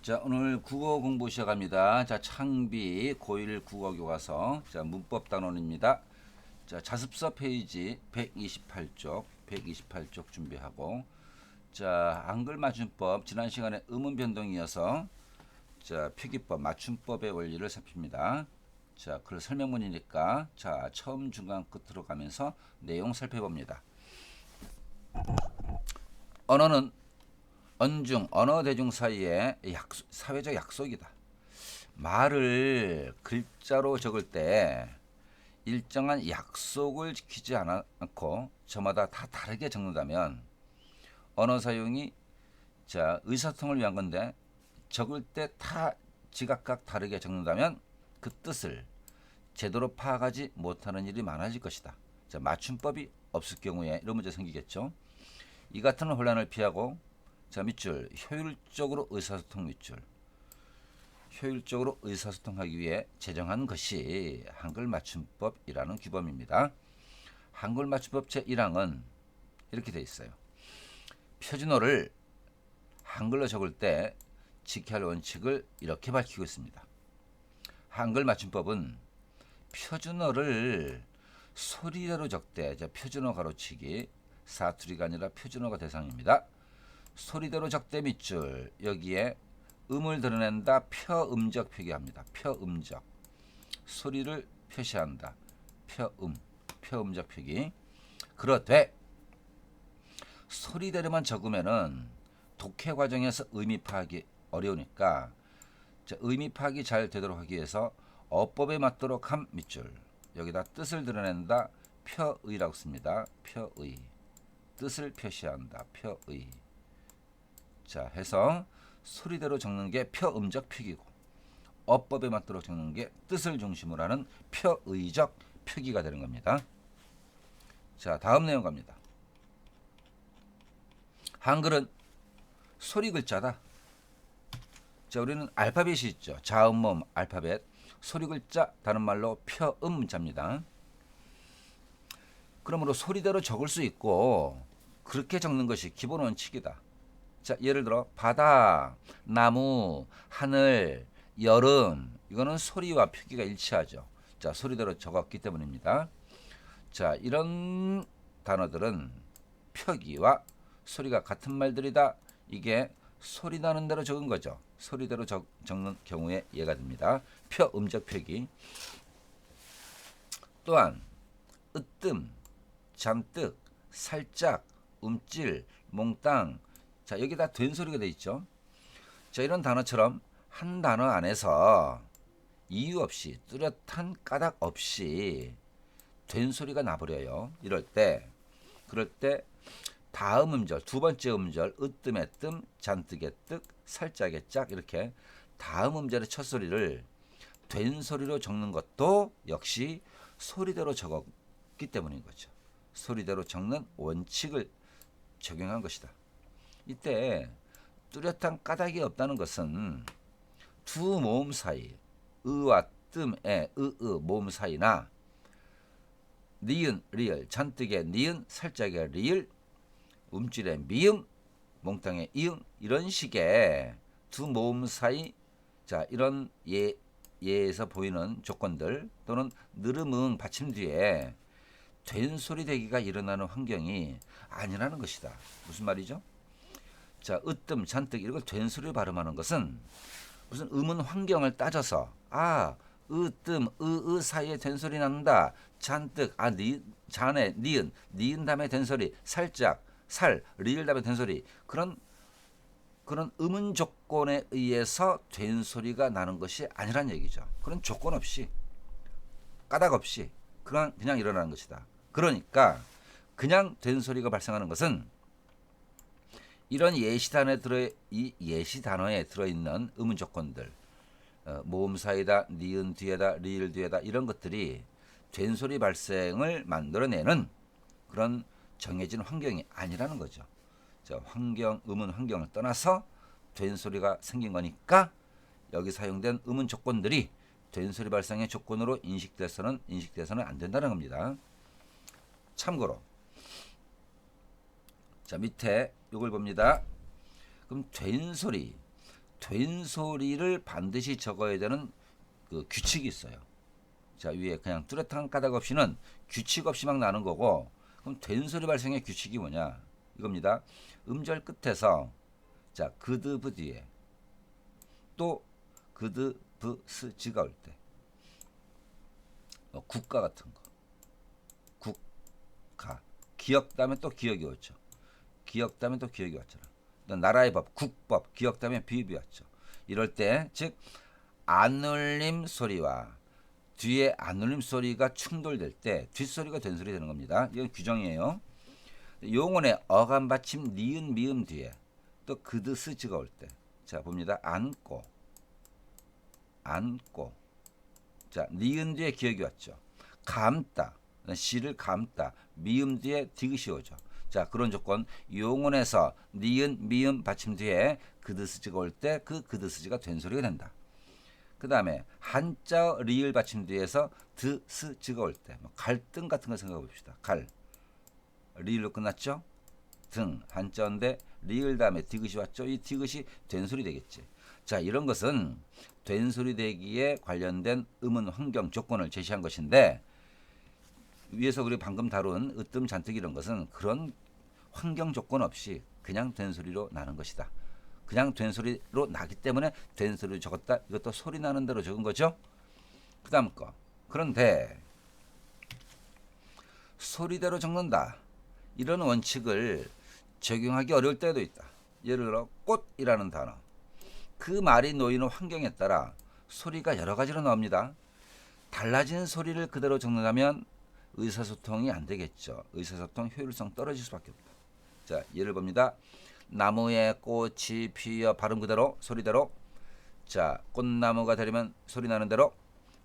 자, 오늘 국어 공부 시작합니다. 자, 창비 고1 국어 교과서. 자, 문법 단원입니다. 자, 자습서 페이지 128쪽 준비하고, 자, 한글 맞춤법 지난 시간에 음운 변동이어서 자, 표기법 맞춤법의 원리를 살핍니다. 자, 글 설명문이니까 자, 처음 중간 끝으로 가면서 내용 살펴봅니다. 언어는 언중, 언어 대중 사이의 사회적 약속이다. 말을 글자로 적을 때 일정한 약속을 지키지 않고 저마다 다 다르게 적는다면 언어 사용이 자, 의사소통을 위한 건데 적을 때 다 지각각 다르게 적는다면 그 뜻을 제대로 파악하지 못하는 일이 많아질 것이다. 자, 맞춤법이 없을 경우에 이런 문제 생기겠죠. 이 같은 혼란을 피하고 자, 밑줄 효율적으로 의사소통하기 위해 제정한 것이 한글 맞춤법이라는 규범입니다. 한글 맞춤법 제1항은 이렇게 되어 있어요. 표준어를 한글로 적을 때 지켜야 할 원칙을 이렇게 밝히고 있습니다. 한글 맞춤법은 표준어를 소리대로 적되 표준어 가로치기 사투리가 아니라 표준어가 대상입니다. 소리대로 적대 밑줄 여기에 음을 드러낸다 펴음적 표기합니다. 펴음적 소리를 표시한다. 펴음적 표기. 그렇되 소리대로만 적으면은 독해 과정에서 의미 파악이 어려우니까 의미 파악이 잘 되도록 하기 위해서 어법에 맞도록 한 밑줄 여기다 뜻을 드러낸다 펴의라고 씁니다. 펴의 뜻을 표시한다. 펴의 자 해서 소리대로 적는 게 펴음적 표기고 어법에 맞도록 적는 게 뜻을 중심으로 하는 펴의적 표기가 되는 겁니다. 자, 다음 내용 갑니다. 한글은 소리 글자다. 자, 우리는 알파벳이 있죠. 자음모음 알파벳 소리 글자 다른 말로 펴음자입니다. 그러므로 소리대로 적을 수 있고 그렇게 적는 것이 기본 원칙이다. 자, 예를 들어 바다, 나무, 하늘, 여름 이거는 소리와 표기가 일치하죠. 자, 소리대로 적었기 때문입니다. 자, 이런 단어들은 표기와 소리가 같은 말들이다. 이게 소리 나는 대로 적은 거죠. 소리대로 적는 경우에 예가 됩니다. 펴음적 표기. 또한 으뜸, 잔뜩, 살짝, 움찔, 몽땅 자, 여기다 된 소리가 돼 있죠. 자, 이런 단어처럼 한 단어 안에서 이유 없이 뚜렷한 까닭 없이 된 소리가 나버려요. 그럴 때 다음 음절, 두 번째 음절, 으뜸의 뜸, 잔뜩의 뜻, 살짝의 짝 이렇게 다음 음절의 첫 소리를 된 소리로 적는 것도 역시 소리대로 적었기 때문인 거죠. 소리대로 적는 원칙을 적용한 것이다. 이때 뚜렷한 까닭이 없다는 것은 두 모음 사이 의와 뜸의 모음 사이나 니은 리을 잔뜩의 니은 살짝의 리을 움찔의 미음 몽땅의 이응 이런 식의 두 모음 사이 자 이런 예에서 보이는 조건들 또는 느름응 받침 뒤에 된 소리 대기가 일어나는 환경이 아니라는 것이다. 무슨 말이죠? 자, 으뜸, 잔뜩 이걸 된 소리로 발음하는 것은 무슨 음운 환경을 따져서 으뜸, 사이에 된 소리 난다. 잔뜩, 잔에, 니은 다음에 된 소리, 살짝, 리을 다음에 된 소리. 그런 음운 조건에 의해서 된 소리가 나는 것이 아니란 얘기죠. 그런 조건 없이, 까닭 없이 그냥 일어나는 것이다. 그러니까 그냥 된 소리가 발생하는 것은 이런 이 예시 단어에 들어있는 음운 조건들, 모음 사이다, 니은 뒤에다, 리을 뒤에다 이런 것들이 된 소리 발생을 만들어내는 그런 정해진 환경이 아니라는 거죠. 자, 음운 환경을 떠나서 된 소리가 생긴 거니까 여기 사용된 음운 조건들이 된 소리 발생의 조건으로 인식돼서는 안 된다는 겁니다. 참고로 자, 밑에 이걸 봅니다. 그럼 된 소리 된소리를 반드시 적어야 되는 그 규칙이 있어요. 자, 위에 그냥 뚜렷한 까닭 없이는 규칙 없이 막 나는 거고, 그럼 된소리 발생의 규칙이 뭐냐? 이겁니다. 음절 끝에서 자, 그드브 뒤에 또 그드브스지가 올 때, 국가 같은 거, 국가, 기역 다음에 또 기역이 오죠. 기역 다음에 또 기역이 왔잖아. 나라의 법, 국법, 기역 다음에 비읍이 왔죠. 이럴 때, 즉 안울림 소리와 뒤에 안울림 소리가 충돌될 때 뒷소리가 된소리 되는 겁니다. 이건 규정이에요. 용언의 어감 받침 니은 미음 뒤에 또 그드스지가 올 때, 자 봅니다. 안고, 안고. 자, 니은 뒤에 기역이 왔죠. 감다, 시를 감다. 미음 뒤에 디귿이 오죠. 자, 그런 조건. 용언에서 니은 미음 받침 뒤에 그드스지가 올 때 그 그드스지가 된소리가 된다. 그 다음에 한자 리을 받침 뒤에서 드스지가 올 때, 갈등 같은 거 생각해 봅시다. 갈, 리을로 끝났죠. 등, 한자인데 리을 다음에 디귿이 왔죠. 이 디귿이 된소리 되겠지. 자, 이런 것은 된소리 되기에 관련된 음은 환경 조건을 제시한 것인데, 위에서 우리 방금 다룬 으뜸 잔뜩 이런 것은 그런 환경 조건 없이 그냥 된소리로 나는 것이다. 그냥 된소리로 나기 때문에 된소리로 적었다. 이것도 소리 나는 대로 적은 거죠. 그 다음 거. 그런데 소리대로 적는다. 이런 원칙을 적용하기 어려울 때도 있다. 예를 들어 꽃이라는 단어. 그 말이 놓이는 환경에 따라 소리가 여러 가지로 나옵니다. 달라진 소리를 그대로 적는다면 의사소통이 안 되겠죠. 의사소통 효율성 떨어질 수밖에 없다. 자, 예를 봅니다. 나무에 꽃이 피어 발음 그대로 소리대로. 자, 꽃나무가 되려면 소리 나는 대로.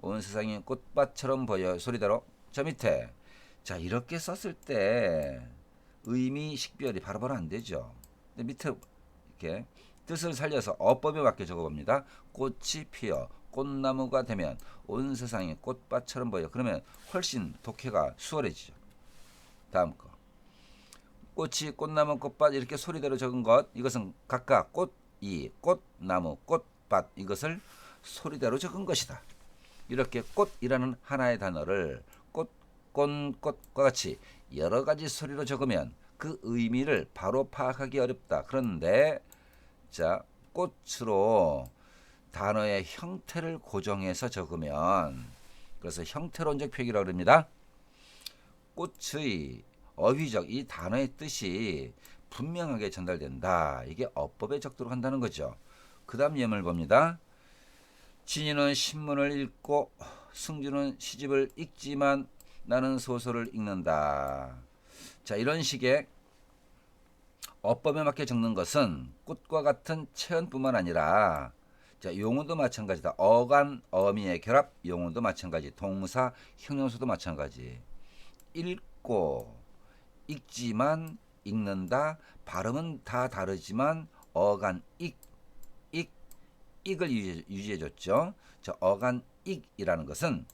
온 세상이 꽃밭처럼 보여 소리대로. 자, 밑에 자, 이렇게 썼을 때 의미 식별이 바로바로 안 되죠. 근데 밑에 이렇게 뜻을 살려서 어법에 맞게 적어봅니다. 꽃이 피어 꽃나무가 되면 온 세상이 꽃밭처럼 보여. 그러면 훨씬 독해가 수월해지죠. 다음 거. 꽃이 꽃나무 꽃밭 이렇게 소리대로 적은 것, 이것은 각각 꽃이 꽃나무 꽃밭 이것을 소리대로 적은 것이다. 이렇게 꽃이라는 하나의 단어를 꽃과 같이 여러 가지 소리로 적으면 그 의미를 바로 파악하기 어렵다. 그런데 자, 꽃으로 단어의 형태를 고정해서 적으면, 그래서 형태론적 표기라고 합니다. 꽃의 어휘적 이 단어의 뜻이 분명하게 전달된다. 이게 어법에 적도록 한다는 거죠. 그 다음 예문을 봅니다. 진이는 신문을 읽고 승주는 시집을 읽지만 나는 소설을 읽는다. 자, 이런 식의 어법에 맞게 적는 것은 꽃과 같은 체언뿐만 아니라, 자, 용어도 마찬가지다. 어간, 어미의 결합, 용어도 마찬가지. 동사, 형용사도 마찬가지. 읽고, 읽지만, 읽는다. 발음은 다 다르지만 어간, 익을 유지해줬죠. 자, 어간, 익이라는 것은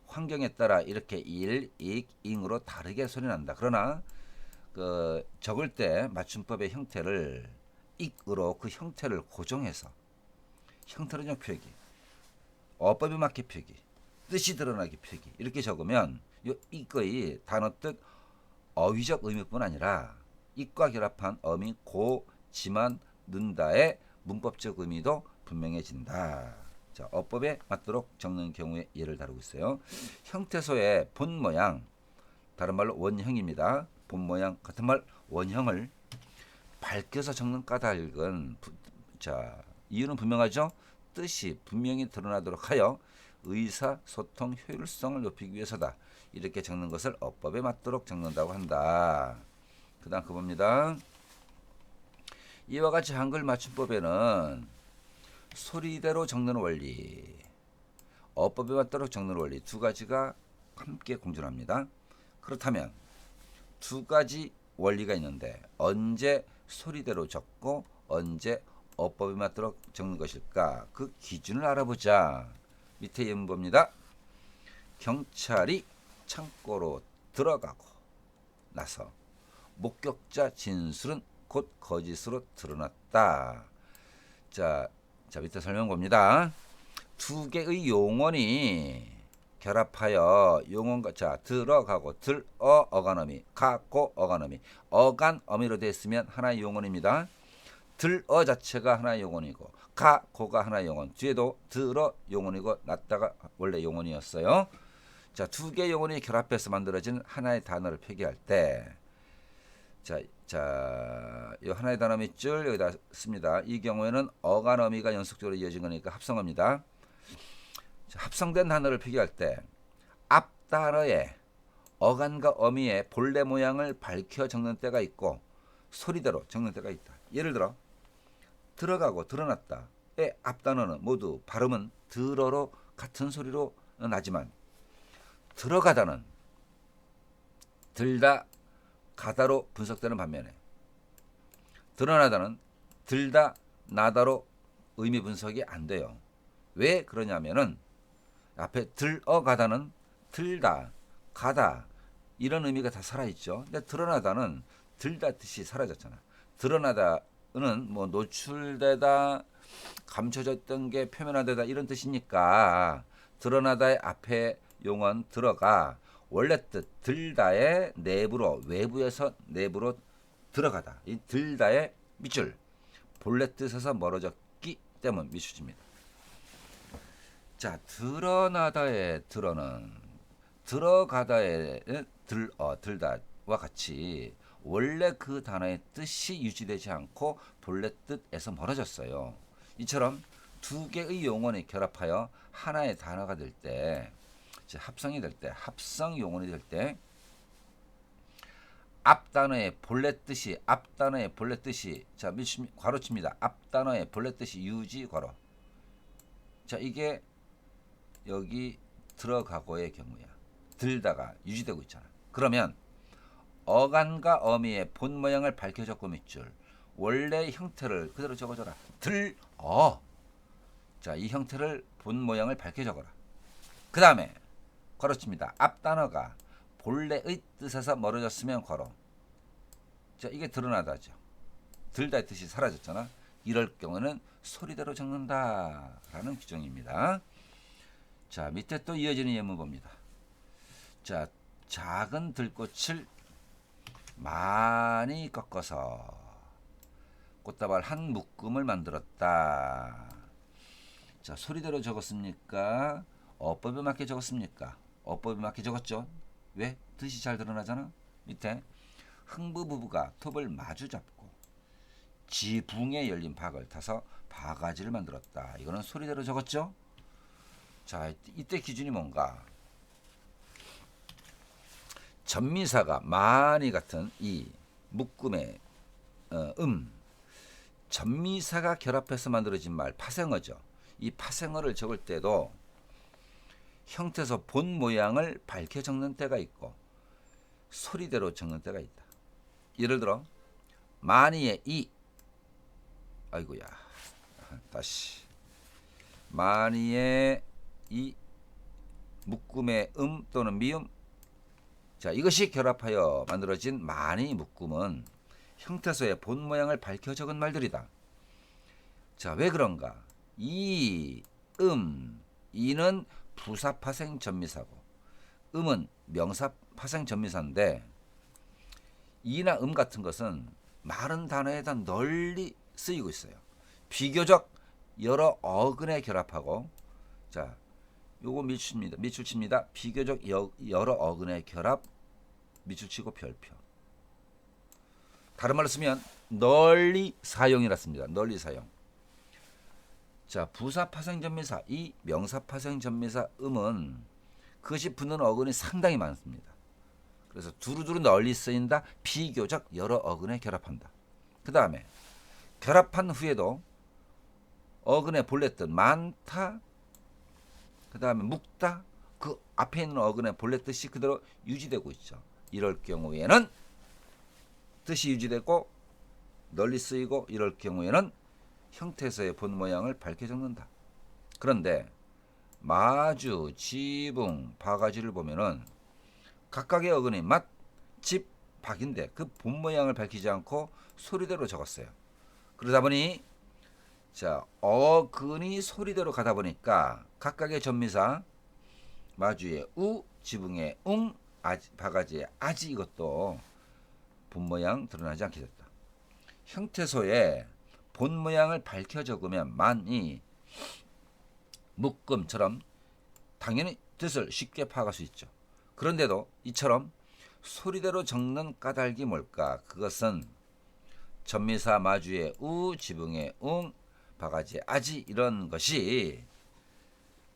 환경에 따라 이렇게 일, 익, 잉으로 다르게 소리난다. 그러나 그 적을 때 맞춤법의 형태를 익으로 그 형태를 고정해서 형태론적 표기, 어법에 맞게 표기, 뜻이 드러나게 표기 이렇게 적으면 이거의 단어 뜻 어휘적 의미뿐 아니라 익과 결합한 어미 고, 지만, 는다의 문법적 의미도 분명해진다. 자, 어법에 맞도록 적는 경우의 예를 다루고 있어요. 형태소의 본 모양, 다른 말로 원형입니다. 본 모양 같은 말 원형을 밝혀서 적는 까닭은 자, 이유는 분명하죠. 뜻이 분명히 드러나도록 하여 의사소통 효율성을 높이기 위해서다. 이렇게 적는 것을 어법에 맞도록 적는다고 한다. 그 다음 그 봅니다. 이와 같이 한글 맞춤법에는 소리대로 적는 원리, 어법에 맞도록 적는 원리 두 가지가 함께 공존합니다. 그렇다면 두 가지 원리가 있는데 언제 소리대로 적고 언제 어법에 맞도록 적는 것일까? 그 기준을 알아보자. 밑에 예문 봅니다. 경찰이 창고로 들어가고 나서 목격자 진술은 곧 거짓으로 드러났다. 자, 자, 밑에 설명 봅니다. 두 개의 용언이 결합하여 용언과 자 들어가고 들어 어간어미 가고 어간어미 어간 어미로 됐으면 하나의 용언입니다. 들어 자체가 하나의 용언이고 가고가 하나의 용언 뒤에도 들어 용언이고 낫다가 원래 용언이었어요. 자, 두 개의 용언이 결합해서 만들어진 하나의 단어를 표기할 때 이 하나의 단어 밑줄 여기다 씁니다. 이 경우에는 어간 어미가 연속적으로 이어진 거니까 합성어입니다. 자, 합성된 단어를 표기할 때 앞 단어에 어간과 어미의 본래 모양을 밝혀 적는 때가 있고 소리대로 적는 때가 있다. 예를 들어 들어가고 드러났다의 앞 단어는 모두 발음은 들어로 같은 소리로 나지만 들어가다는 들다 가다로 분석되는 반면에 드러나다는 들다 나다로 의미 분석이 안 돼요. 왜 그러냐면은 앞에 들어가다는 들다 가다 이런 의미가 다 살아있죠. 근데 드러나다는 들다 뜻이 사라졌잖아. 드러나다는 뭐 노출되다 감춰졌던 게 표면화되다 이런 뜻이니까 드러나다의 앞에 용언 들어가 원래 뜻 들다의 내부로 외부에서 내부로 들어가다 이 들다의 밑줄 본래 뜻에서 멀어졌기 때문 밑줄입니다. 자, 드러나다의 들어는 들어가다의 들다와 같이 원래 그 단어의 뜻이 유지되지 않고 본래 뜻에서 멀어졌어요. 이처럼 두 개의 용언이 결합하여 하나의 단어가 될 때 합성이 될 때 합성 용언이 될 때 앞단어의 본래 뜻이 자 괄호칩니다. 앞단어의 본래 뜻이 유지 괄호. 자, 이게 여기 들어가고의 경우야. 들다가 유지되고 있잖아. 그러면 어간과 어미의 본 모양을 밝혀 적고 밑줄 원래 형태를 그대로 적어줘라. 자, 이 형태를 본 모양을 밝혀 적어라. 그 다음에 괄호칩니다. 앞 단어가 본래의 뜻에서 멀어졌으면 괄호. 자, 이게 드러나다죠. 들다의 뜻이 사라졌잖아. 이럴 경우는 소리대로 적는다라는 규정입니다. 자, 밑에 또 이어지는 예문 봅니다. 자, 작은 들꽃을 많이 꺾어서 꽃다발 한 묶음을 만들었다. 자, 소리대로 적었습니까? 어법에 맞게 적었습니까? 어법에 맞게 적었죠. 왜? 뜻이 잘 드러나잖아. 밑에 흥부 부부가 톱을 마주 잡고 지붕에 열린 박을 타서 바가지를 만들었다. 이거는 소리대로 적었죠. 자, 이때 기준이 뭔가? 전미사가 많이 같은 이 묶음의 전미사가 결합해서 만들어진 말 파생어죠. 이 파생어를 적을 때도 형태에서 본 모양을 밝혀 적는 때가 있고 소리대로 적는 때가 있다. 예를 들어 많이의 이 아이고야 다시 많이의 이 묶음의 또는 미음 자 이것이 결합하여 만들어진 많이 묶음은 형태소의 본 모양을 밝혀 적은 말들이다. 자, 왜 그런가? 이는 부사파생 전미사고 음은 명사파생 전미사인데 이나 같은 것은 많은 단어에다 널리 쓰이고 있어요. 비교적 여러 어근에 결합하고 자 요거 밑줄칩니다. 비교적 여러 어근의 결합 밑줄치고 별표. 다른 말로 쓰면 널리 사용이라 씁니다. 널리 사용. 자, 부사파생전미사 이 명사파생전미사 음은 그것이 붙는 어근이 상당히 많습니다. 그래서 두루두루 널리 쓰인다. 비교적 여러 어근에 결합한다. 그 다음에 결합한 후에도 어근의 본래 뜻 많다. 그 다음에 묵다. 그 앞에 있는 어근의 본래 뜻이 그대로 유지되고 있죠. 이럴 경우에는 뜻이 유지되고 널리 쓰이고 이럴 경우에는 형태에서의 본 모양을 밝혀 적는다. 그런데 마주, 지붕, 바가지를 보면은 각각의 어근이 맛, 집, 박인데 그 본 모양을 밝히지 않고 소리대로 적었어요. 그러다 보니 자, 어근이 소리대로 가다 보니까 각각의 전미사 마주에 우, 지붕에 웅, 아지, 바가지에 아지 이것도 본 모양 드러나지 않게 됐다. 형태소에 본 모양을 밝혀 적으면 만이 묶음처럼 당연히 뜻을 쉽게 파악할 수 있죠. 그런데도 이처럼 소리대로 적는 까닭이 뭘까? 그것은 전미사 마주에 우, 지붕에 웅, 바가지에 아지 이런 것이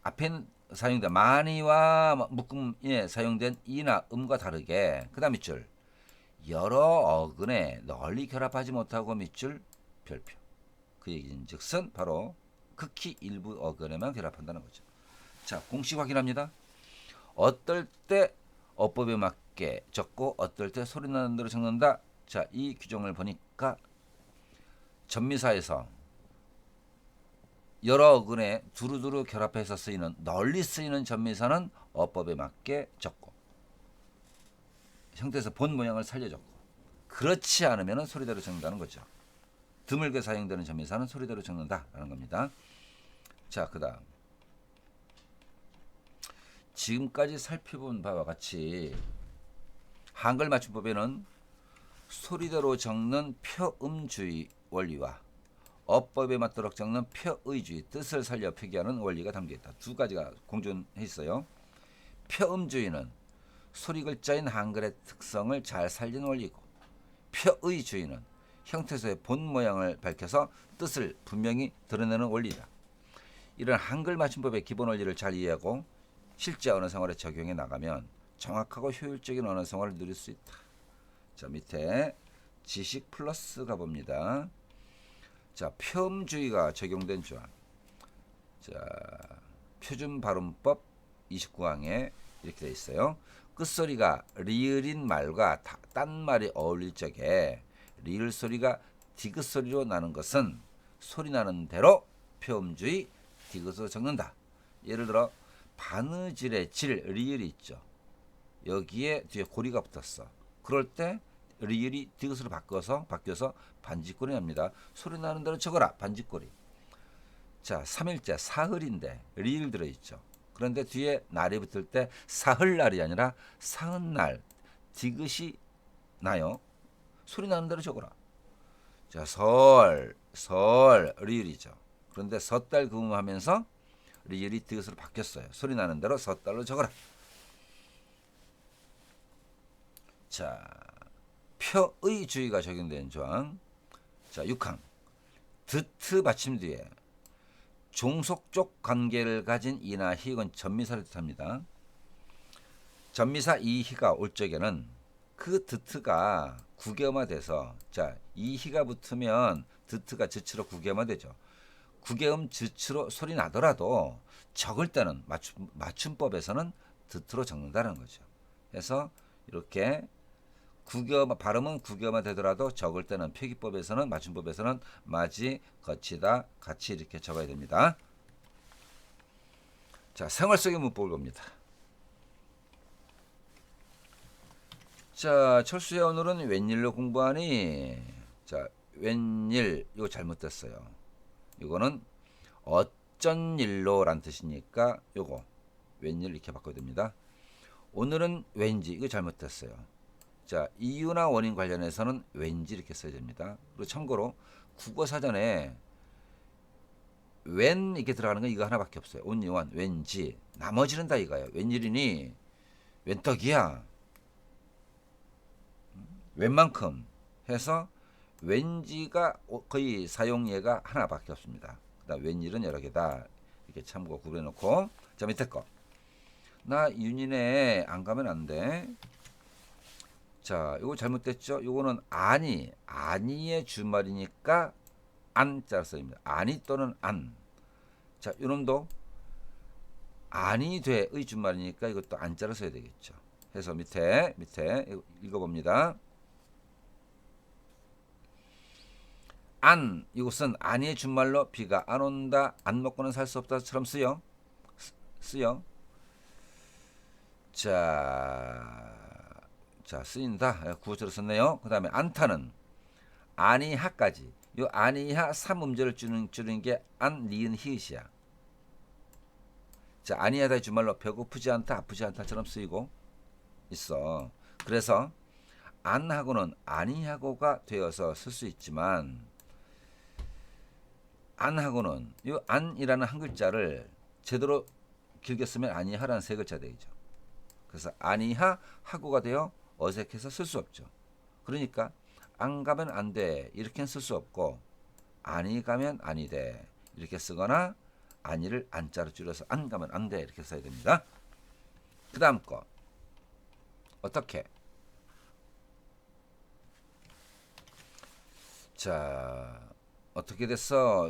앞에 사용된 많이와 묶음에 사용된 이나 음과 다르게 그 다음 밑줄 여러 어근에 널리 결합하지 못하고 밑줄 별표. 그 얘기인즉슨 바로 극히 일부 어근에만 결합한다는 거죠. 자, 공식 확인합니다. 어떨 때 어법에 맞게 적고 어떨 때 소리 나는 대로 적는다. 자, 이 규정을 보니까 전미사에서 여러 어근에 두루두루 결합해서 쓰이는 널리 쓰이는 전미사는 어법에 맞게 적고 형태에서 본 모양을 살려 적고 그렇지 않으면 소리대로 적는다는 거죠. 드물게 사용되는 전미사는 소리대로 적는다라는 겁니다. 자, 그다음 지금까지 살펴본 바와 같이 한글 맞춤법에는 소리대로 적는 표음주의 원리와 어법에 맞도록 적는 표의주의 뜻을 살려 표기하는 원리가 담겨있다. 두 가지가 공존해 있어요. 표음주의는 소리 글자인 한글의 특성을 잘 살리는 원리고 표의주의는 형태소의 본 모양을 밝혀서 뜻을 분명히 드러내는 원리다. 이런 한글 맞춤법의 기본 원리를 잘 이해하고 실제 언어 생활에 적용해 나가면 정확하고 효율적인 언어 생활을 누릴 수 있다. 자, 밑에 지식 플러스 가봅니다. 자, 표음주의가 적용된 조항. 자, 표준 발음법 29항에 이렇게 되어 있어요. 끝소리가 리을인 말과 딴 말이 어울릴 적에 리을 소리가 디귿 소리로 나는 것은 소리 나는 대로 표음주의 디귿으로 적는다. 예를 들어 바느질의 질 리을이 있죠. 여기에 뒤에 고리가 붙었어. 그럴 때 리을이 디귿으로 바뀌어서 반지꼬리 납니다. 소리 나는 대로 적어라. 반지꼬리. 자, 3일째 사흘인데 리을 들어있죠. 그런데 뒤에 날이 붙을 때 사흘날이 아니라 사흔날 디귿이 나요. 소리 나는 대로 적어라. 자, 설 리을이죠. 그런데 섣달 금음하면서 리을이 디귿으로 바뀌었어요. 소리 나는 대로 섣달로 적어라. 자, 표의주의가 적용된 조항. 자, 6항 드트 받침 뒤에 종속적 관계를 가진 이나 희역은 전미사를 뜻합니다. 전미사 이희가 올 적에는 그 드트가 구개음화돼서 자, 이희가 붙으면 드트가 즈츠로 구개음화되죠. 구개음 즈츠로 소리 나더라도 적을 때는 맞춤법에서는 드트로 적는다는 거죠. 그래서 이렇게 발음은 구개음화 되더라도 적을 때는 표기법에서는 맞춤법에서는 마지 거치다 같이 이렇게 적어야 됩니다. 자, 생활 속의 문법을 봅니다. 자, 철수야 오늘은 웬일로 공부하니? 자, 웬일 이거 잘못됐어요. 이거는 어쩐 일로란 뜻이니까 요거 웬일 이렇게 바꿔야 됩니다. 오늘은 왠지 이거 잘못됐어요. 자, 이유나 원인 관련해서는 왠지 이렇게 써야 됩니다. 그리고 참고로 국어 사전에 웬 이렇게 들어가는 건 이거 하나밖에 없어요. only one 왠지. 나머지는 다 이거예요. 웬일이니? 웬떡이야? 웬만큼 해서 왠지가 거의 사용 예가 하나밖에 없습니다. 그다음 웬일은 여러 개다. 이렇게 참고 구분해 놓고 자, 밑에 거. 나 윤인에 안 가면 안 돼. 자, 이거 잘못됐죠? 이거는 아니의 주말이니까 안자로 써입니다. 아니 또는 안. 자, 이놈도 아니 돼의 주말이니까 이것도 안자로 써야 되겠죠. 해서 밑에 읽어봅니다. 안, 이것은 아니의 준말로 비가 안 온다, 안 먹고는 살 수 없다처럼 쓰여. 자, 쓰인다. 구어체로 썼네요. 그 다음에 안타는 아니하까지 요 아니하 삼음절을 줄이는 게 안, 니은, 히읗이야. 자, 아니하다 주말로 배고프지 않다, 아프지 않다처럼 쓰이고 있어. 그래서 안하고는 아니하고가 되어서 쓸 수 있지만 안하고는 이 안이라는 한 글자를 제대로 길게 쓰면 아니하라는 세 글자 되죠. 그래서 아니하 하고가 되어 어색해서 쓸 수 없죠. 그러니까 안 가면 안 돼 이렇게는 쓸 수 없고 아니 가면 아니 돼 이렇게 쓰거나 아니를 안자로 줄여서 안 가면 안 돼 이렇게 써야 됩니다. 그 다음 거 어떻게? 자, 어떻게 됐어?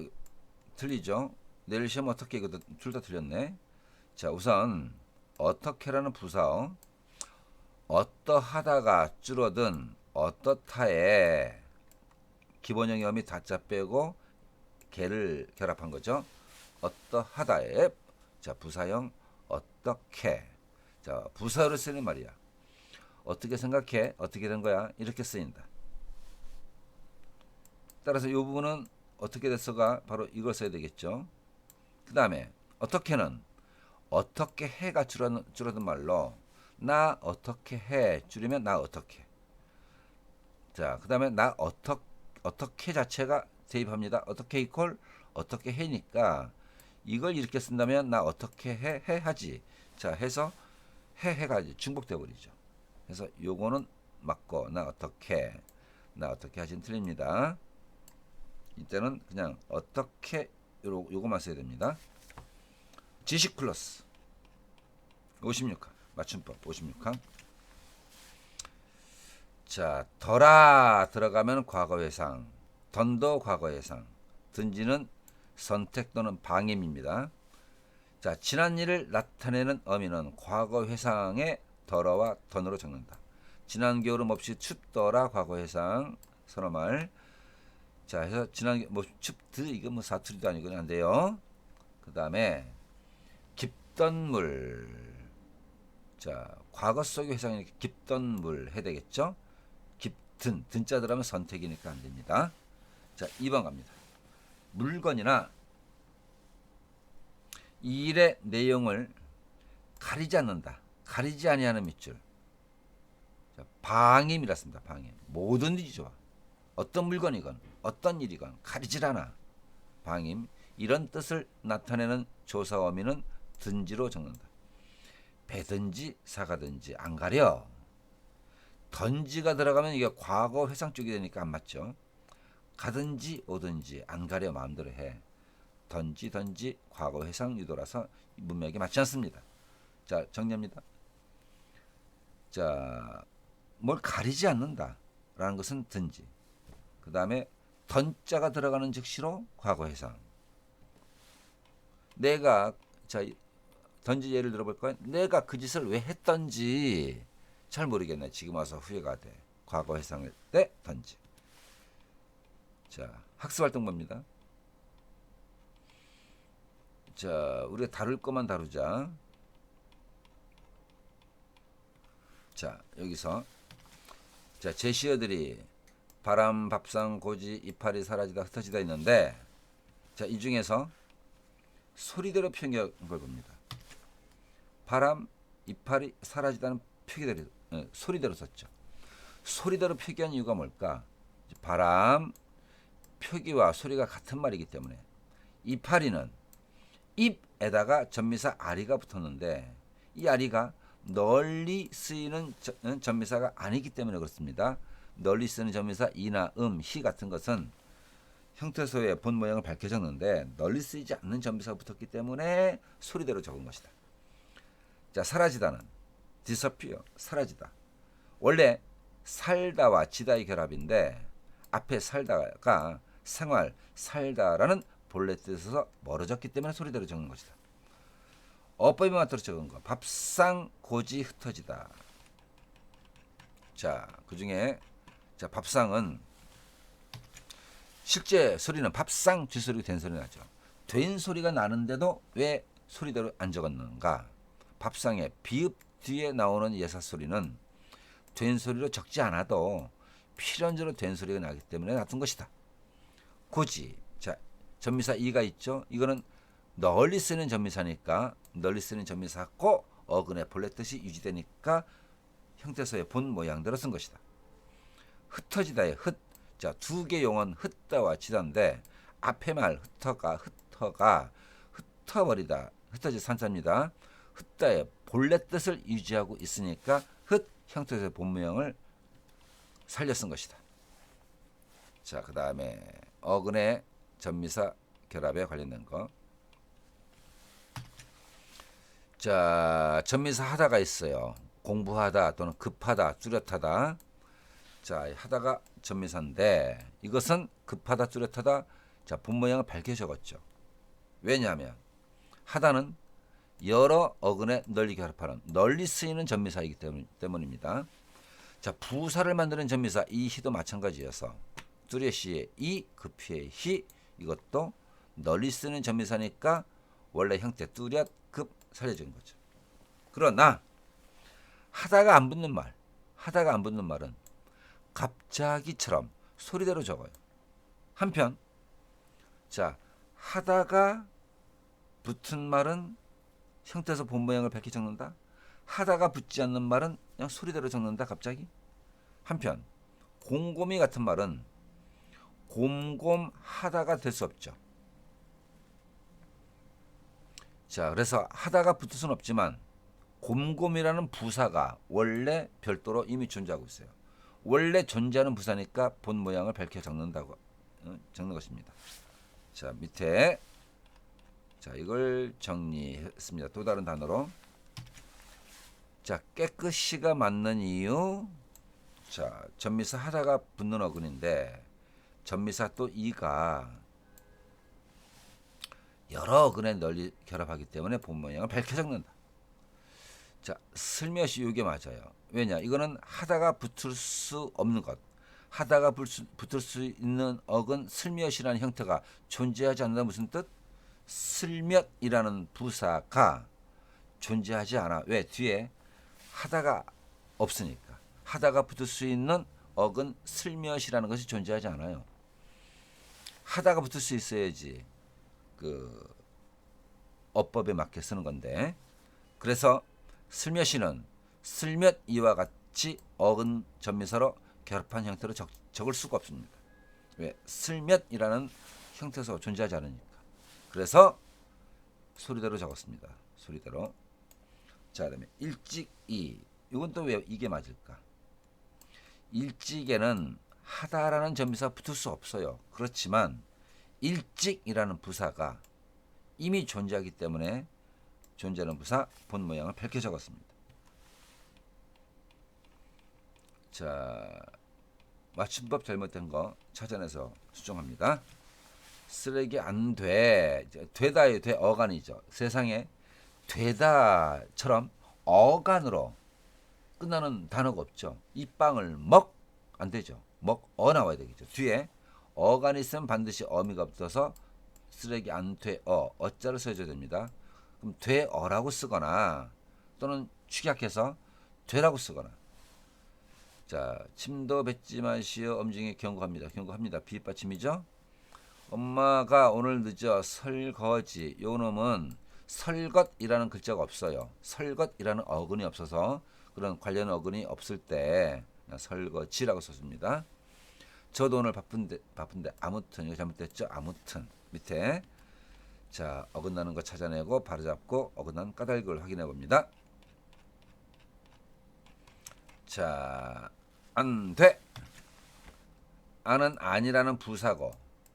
틀리죠? 내일 시험 어떻게 이거 둘 다 틀렸네. 자, 우선 어떻게라는 부사어 어떠하다가 줄어든 어떻다에 기본형 어미 다자 빼고 개를 결합한 거죠. 어떠하다에 자 부사형 어떻게 자 부사를 쓰는 말이야. 어떻게 생각해? 어떻게 된 거야? 이렇게 쓰인다. 따라서 이 부분은 어떻게 됐어가 바로 이걸 써야 되겠죠. 그 다음에 어떻게는 어떻게 해가 줄어든 말로 나 어떻게 해 줄이면 나 어떻게. 자, 그 다음에 나 어떻게 자체가 대입합니다. 어떻게 이퀄 어떻게 해니까 이걸 이렇게 쓴다면 나 어떻게 해 하지. 자, 해서 해가 중복돼 버리죠. 그래서 요거는 맞고 나 어떻게 하진 틀립니다. 이때는 그냥 어떻게 요거만 써야 됩니다. 지식 플러스 56항 맞춤법 56항. 자, 덜아 들어가면 과거회상, 던도 과거회상, 든지는 선택 또는 방임입니다. 자, 지난 일을 나타내는 어미는 과거회상에 덜어와 던으로 적는다. 지난 겨울은 몹시 춥더라 과거회상 선어말. 자, 해서 지난 뭐 춥드 이거 뭐 사투리도 아니고 안 돼요. 그 다음에 깊던 물. 자, 과거 속의 회상이 깊던 물 해야 되겠죠? 깊든 든자 들어가면 선택이니까 안 됩니다. 자, 2번 갑니다. 물건이나 이 일의 내용을 가리지 않는다. 가리지 아니하는 밑줄. 자, 방임이라 씁니다. 방임. 뭐든지 좋아. 어떤 물건이건 어떤 일이건 가리질 않아. 방임. 이런 뜻을 나타내는 조사 어미는 든지로 적는다. 배든지 사가든지 안 가려. 던지가 들어가면 이게 과거 회상 쪽이 되니까 안 맞죠. 가든지 오든지 안 가려 마음대로 해. 던지 과거 회상 유도라서 문맥에 맞지 않습니다. 자, 정리합니다. 자, 뭘 가리지 않는다라는 것은 든지. 그 다음에 던자가 들어가는 즉시로 과거 회상. 내가 자 던지 예를 들어볼까요? 내가 그 짓을 왜 했던지 잘 모르겠네. 지금 와서 후회가 돼. 과거 회상일 때 던지. 자, 학습활동법입니다. 자, 우리가 다룰 것만 다루자. 자, 여기서 자 제시어들이 바람, 밥상, 고지, 이파리 사라지다, 흩어지다 있는데 자, 이 중에서 소리대로 표현한 걸 봅니다. 바람, 이파리 사라지다는 표기대로 소리대로 썼죠. 소리대로 표기한 이유가 뭘까? 바람, 표기와 소리가 같은 말이기 때문에. 이파리는 입에다가 전미사 아리가 붙었는데 이 아리가 널리 쓰이는 전미사가 아니기 때문에 그렇습니다. 널리 쓰는 전미사 이나 히 같은 것은 형태소의 본 모양을 밝혀 적는데 널리 쓰이지 않는 전미사가 붙었기 때문에 소리대로 적은 것이다. 자, 사라지다는 disappear, 사라지다. 원래 살다와 지다의 결합인데 앞에 살다가 생활, 살다라는 본래 뜻에서 멀어졌기 때문에 소리대로 적는 것이다. 어법이 맞도록 적은 거. 밥상 고지 흩어지다. 자, 그 중에 자, 밥상은 실제 소리는 밥상 뒷소리 된 소리 나죠. 된 소리가 나는데도 왜 소리대로 안 적었는가? 밥상에 비읍 뒤에 나오는 예사 소리는 된 소리로 적지 않아도 필연적으로 된 소리가 나기 때문에 놔둔 것이다. 고지. 자, 전미사 이가 있죠. 이거는 널리 쓰는 전미사니까 널리 쓰는 전미사고 어근의 본래 뜻이 유지되니까 형태소의 본 모양대로 쓴 것이다. 흩어지다의 흩. 자, 두 개 용어는 흩다와 지다인데 앞에 말 흩어가 흩어버리다. 흩어지 산자입니다. 흩다의 본래 뜻을 유지하고 있으니까 흩 형태소의 본 모양을 살려 쓴 것이다. 자, 그 다음에 어근의 전미사 결합에 관련된 거. 자, 전미사 하다가 있어요. 공부하다 또는 급하다, 뚜렷하다. 자, 하다가 전미사인데 이것은 급하다, 뚜렷하다. 자, 본 모양을 밝게 적었죠. 왜냐하면 하다는 여러 어근에 널리 결합하는 널리 쓰이는 전미사이기 때문입니다. 자, 부사를 만드는 전미사 이 히도 마찬가지여서 뚜렷이의 이, 급히의 히 이것도 널리 쓰는 전미사니까 원래 형태 뚜렷, 급 살려진 거죠. 그러나 하다가 안 붙는 말은 갑자기처럼 소리대로 적어요. 한편 자, 하다가 붙은 말은 형태에서 본 모양을 밝게 적는다. 하다가 붙지 않는 말은 그냥 소리대로 적는다. 갑자기. 한편 곰곰이 같은 말은 곰곰하다가 될 수 없죠. 자, 그래서 하다가 붙을 수는 없지만 곰곰이라는 부사가 원래 별도로 이미 존재하고 있어요. 원래 존재하는 부사니까 본 모양을 밝혀 적는 것입니다. 자, 밑에 자, 이걸 정리했습니다. 또 다른 단어로. 자, 깨끗이가 맞는 이유. 자, 전미사 하다가 붙는 어근인데 전미사 또 이가 여러 어근에 널리 결합하기 때문에 본 모양을 밝혀 적는다. 자, 슬며시 이게 맞아요. 왜냐? 이거는 하다가 붙을 수 없는 것. 하다가 붙을 수 있는 어근 슬며시라는 형태가 존재하지 않는다. 무슨 뜻? 슬며이라는 부사가 존재하지 않아. 왜? 뒤에 하다가 없으니까. 하다가 붙을 수 있는 어근 슬며시라는 것이 존재하지 않아요. 하다가 붙을 수 있어야지 그 어법에 맞게 쓰는 건데. 그래서 슬며시는 슬몇 이와 같이 어근 전미사로 결합한 형태로 적을 수가 없습니다. 왜? 슬몇이라는 형태소 존재하지 않으니까. 그래서 소리대로 적었습니다. 소리대로. 자, 그다음에 일찍이. 이건 또 왜 이게 맞을까? 일찍에는 하다라는 전미사 붙을 수 없어요. 그렇지만 일찍이라는 부사가 이미 존재하기 때문에 존재하는 부사 본 모양을 밝게 적었습니다. 자, 맞춤법 잘못된 거 찾아내서 수정합니다. 쓰레기 안 돼. 되다의 돼 어간이죠. 세상에 되다처럼 어간으로 끝나는 단어가 없죠. 이 빵을 먹 안 되죠. 먹어 나와야 되겠죠. 뒤에 어간이 있으면 반드시 어미가 붙어서 쓰레기 안 돼 어자를 써줘야 됩니다. 그럼 되어라고 쓰거나 또는 축약해서 되라고 쓰거나. 자, 침도 뱉지 마시오. 엄중히 경고합니다. 경고합니다. 비입받침이죠. 엄마가 오늘 늦어. 설거지. 요 놈은 설것이라는 글자가 없어요. 설것이라는 어근이 없어서 그런 관련 어근이 없을 때 설거지라고 썼습니다. 저도 오늘 바쁜데 아무튼 이거 잘못됐죠. 아무튼 밑에 자, 어긋나는 거 찾아내고 바로잡고 어긋난 까닭을 확인해 봅니다. 자, 안 돼. 안은 아니라는 부사고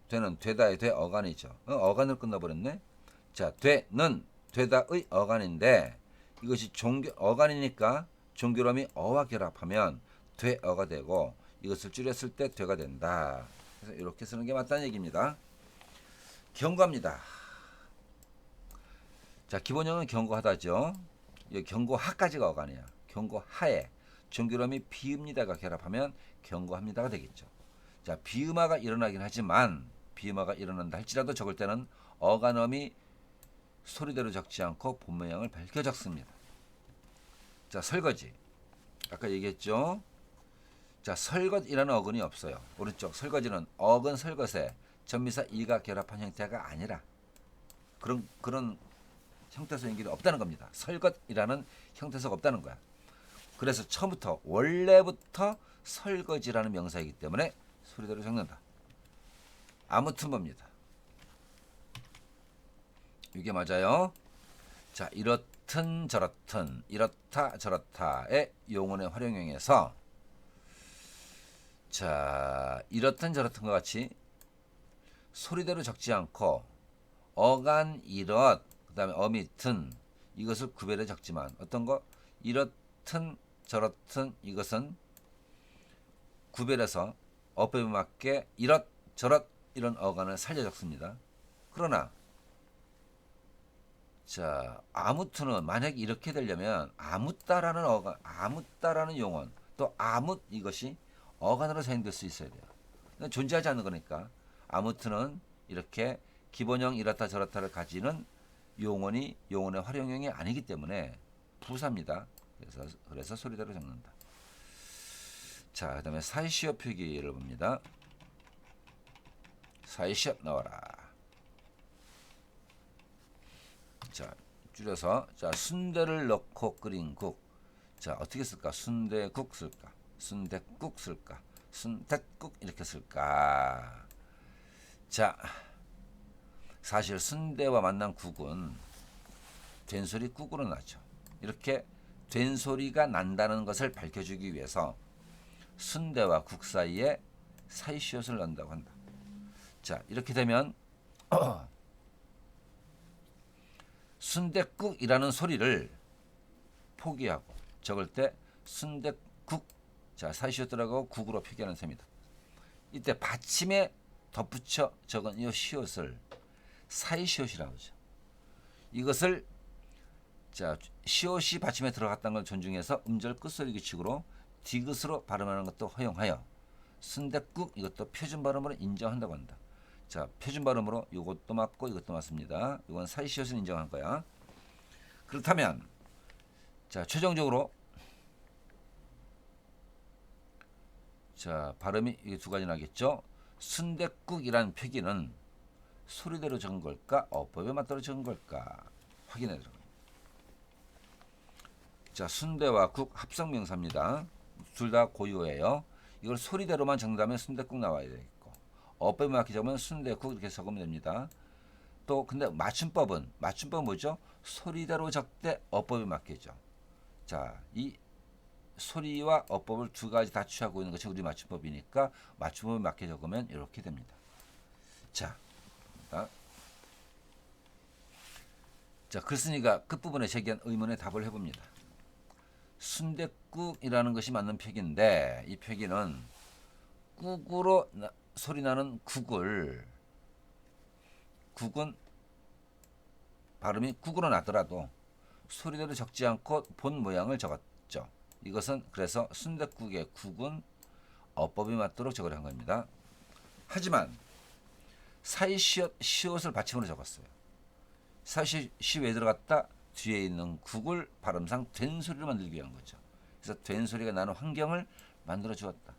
되는 되다의 돼 어간이죠. 어간을 끝나버렸네. 자, 되는 되다의 어간인데 이것이 어간이니까 종결음이 어와 결합하면 되어가 되고 이것을 줄였을 때 되가 된다. 그래서 이렇게 쓰는 게 맞다는 얘기입니다. 경고합니다. 자, 기본형은 경고하다죠. 경고하까지가 어간이야. 경고하에 종결음이 비읍니다가 결합하면 경고합니다가 되겠죠. 자, 비음화가 일어나긴 하지만 비음화가 일어난다 할지라도 적을 때는 어간음이 소리대로 적지 않고 본 모양을 밝혀 적습니다. 자, 설거지. 아까 얘기했죠. 자, 설것이라는 어근이 없어요. 오른쪽 설거지는 어근 설것에 전미사 이가 결합한 형태가 아니라 그런 형태소 연결이 없다는 겁니다. 설것이라는 형태소가 없다는 거야. 그래서 처음부터 원래부터 설거지라는 명사이기 때문에 소리대로 적는다. 아무튼 봅니다. 이게 맞아요. 자, 이렇든 저렇든 이렇다 저렇다의 용언의 활용형에서 자, 이렇든 저렇든 것 같이 소리대로 적지 않고 어간 이렇 그다음에 어미튼 이것을 구별해 적지만 어떤 거 이렇든 저렇든 이것은 구별해서 어법에 맞게 이렇 저렇 이런 어간을 살려 적습니다. 그러나 자, 아무튼은 만약 이렇게 되려면 아무따라는 어간, 아무따라는 용언, 또 아무 이것이 어간으로 사용될 수 있어야 돼요. 존재하지 않는 거니까 아무튼은 이렇게 기본형 이렇다 저렇다를 가지는 용언이 용언의 활용형이 아니기 때문에 부사입니다. 그래서 소리대로 적는다. 자, 그다음에 사이시어 표기를 봅니다. 사이시어 나와라. 자, 줄여서 자, 순대를 넣고 끓인 국. 자, 어떻게 쓸까? 순대국 쓸까? 순댓국 쓸까? 순댓국 이렇게 쓸까? 자, 사실 순대와 만난 국은 된소리 국으로 나죠. 이렇게 된소리가 난다는 것을 밝혀주기 위해서 순대와 국 사이에 사이시옷을 넣는다고 한다. 자, 이렇게 되면 순댓국이라는 소리를 포기하고 적을 때 순댓국 자 사이시옷 들어가고 국으로 표기하는 셈이다. 이때 받침에 덧붙여 적은 이 시옷을 사이시옷이라고 하죠. 이것을 자 시옷이 받침에 들어갔다는 걸 존중해서 음절 끝소리 규칙으로 디귿으로 발음하는 것도 허용하여 순댓국 이것도 표준 발음으로 인정한다고 한다. 자, 표준 발음으로 이것도 맞고 이것도 맞습니다. 이건 사이시옷을 인정한 거야. 그렇다면 자, 최종적으로 자, 발음이 이게 두 가지 나겠죠. 순댓국이란 표기는 소리대로 적은 걸까? 어법에 맞도록 적은 걸까? 확인해 들어갑니다. 자, 순대와 국 합성 명사입니다. 둘 다 고유어예요. 이걸 소리대로만 적는다면 순댓국 나와야 되겠고 어법에 맞게 적으면 순댓국 이렇게 적으면 됩니다. 또 근데 맞춤법은 뭐죠? 소리대로 적되 어법에 맞게죠. 자, 이 소리와 어법을 두 가지 다 취하고 있는 것이 우리 맞춤법이니까 맞춤법에 맞게 적으면 이렇게 됩니다. 자, 글쓴이가 끝부분에 제기한 의문의 답을 해봅니다. 순댓국이라는 것이 맞는 표기인데 이 표기는 국으로 소리나는 국은 발음이 국으로 나더라도 소리대로 적지 않고 본 모양을 적었죠. 이것은 그래서 순댓국의 국은 어법이 맞도록 적으려 한 겁니다. 하지만 사이시옷 시옷을 받침으로 적었어요. 사이시 왜 들어갔다? 뒤에 있는 국을 발음상 된 소리로 만들기 위한 거죠. 그래서 된 소리가 나는 환경을 만들어 주었다.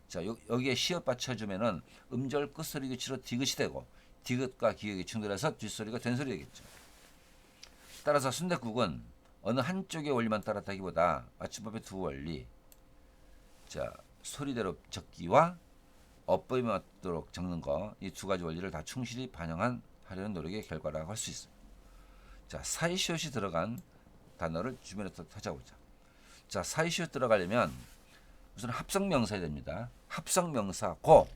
자, 여기에 시옷 받쳐주면은 음절 끝소리 규칙으로 디귿이 되고 디귿과 기역이 충돌해서 뒷소리가 된 소리 되겠죠. 따라서 순댓국은 어느 한쪽의 원리만 따랐다기보다 맞춤법의 두 원리, 자 소리대로 적기와 어법에 맞도록 적는 거, 이 두 가지 원리를 다 충실히 반영하려는 노력의 결과라고 할 수 있어요. 자, 사이시옷이 들어간 단어를 주변에 또 찾아보자. 자, 사이시옷 들어가려면 우선 합성명사야 됩니다. 합성명사고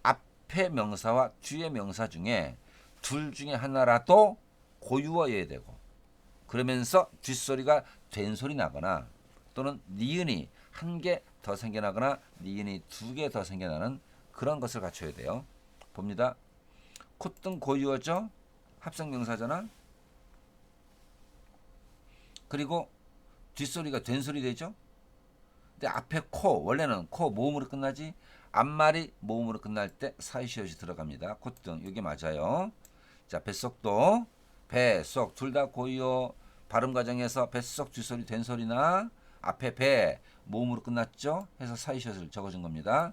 앞에 명사와 뒤에 명사 중에 둘 중에 하나라도 고유어여야 되고 그러면서 뒷소리가 된 소리 나거나 또는 니은이 한 개 더 생겨나거나 니은이 두 개 더 생겨나는 그런 것을 갖춰야 돼요. 봅니다. 콧등 고유어죠. 합성명사잖아. 그리고 뒷소리가 된 소리 되죠. 근데 앞에 코 원래는 코 모음으로 끝나지 앞말이 모음으로 끝날 때 사이시옷이 들어갑니다. 콧등 이게 맞아요. 자, 뱃속도 뱃속 둘 다 고유어 발음 과정에서 뱃속 뒷소리 된 소리나 앞에 배 모음으로 끝났죠. 해서 사이시옷을 적어준 겁니다.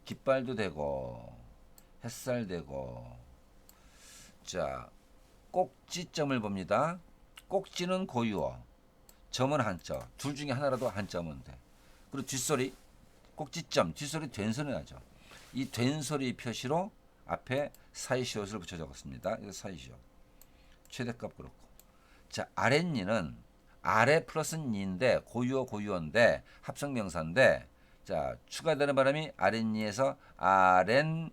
깃발도 되고 햇살 되고. 자, 꼭지점을 봅니다. 꼭지는 고유어, 점은 한자. 둘 중에 하나라도 한자면 돼. 그리고 뒷소리, 꼭지점, 뒷소리 된소리 나죠. 이 된소리 표시로 앞에 사이시옷을 붙여 적었습니다. 이거 사이시옷. 최대값 그렇고. 자, 아랫니는 아래 플러스 니인데 고유어 고유어인데 합성명사인데, 자, 추가되는 바람이 아랫니에서 아랫니,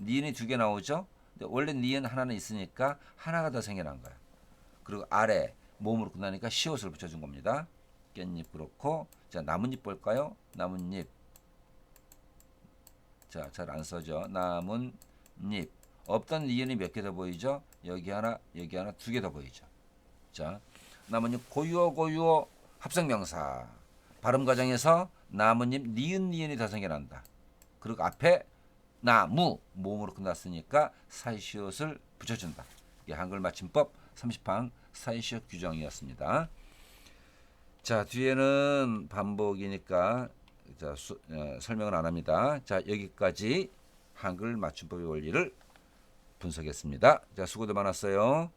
니은이 두 개 나오죠. 근데 원래 니은 하나는 있으니까 하나가 더 생겨난 거야. 그리고 아래 몸으로 끝나니까 시옷을 붙여준 겁니다. 깻잎 그렇고. 자, 나뭇잎 볼까요? 나뭇잎. 자, 잘 안 써져. 나뭇잎. 없던 니은이 몇 개 더 보이죠? 여기 하나 두 개 더 보이죠. 자, 나뭇잎 고유어 고유어 합성명사. 발음 과정에서 나뭇잎 니은이 더 생겨난다. 그리고 앞에 나무 몸으로 끝났으니까 사이시옷을 붙여준다. 이게 한글 맞춤법 30항 사이시옷 규정이었습니다. 자, 뒤에는 반복이니까 자, 설명을 안 합니다. 자, 여기까지 한글 맞춤법의 원리를 분석했습니다. 자, 수고도 많았어요.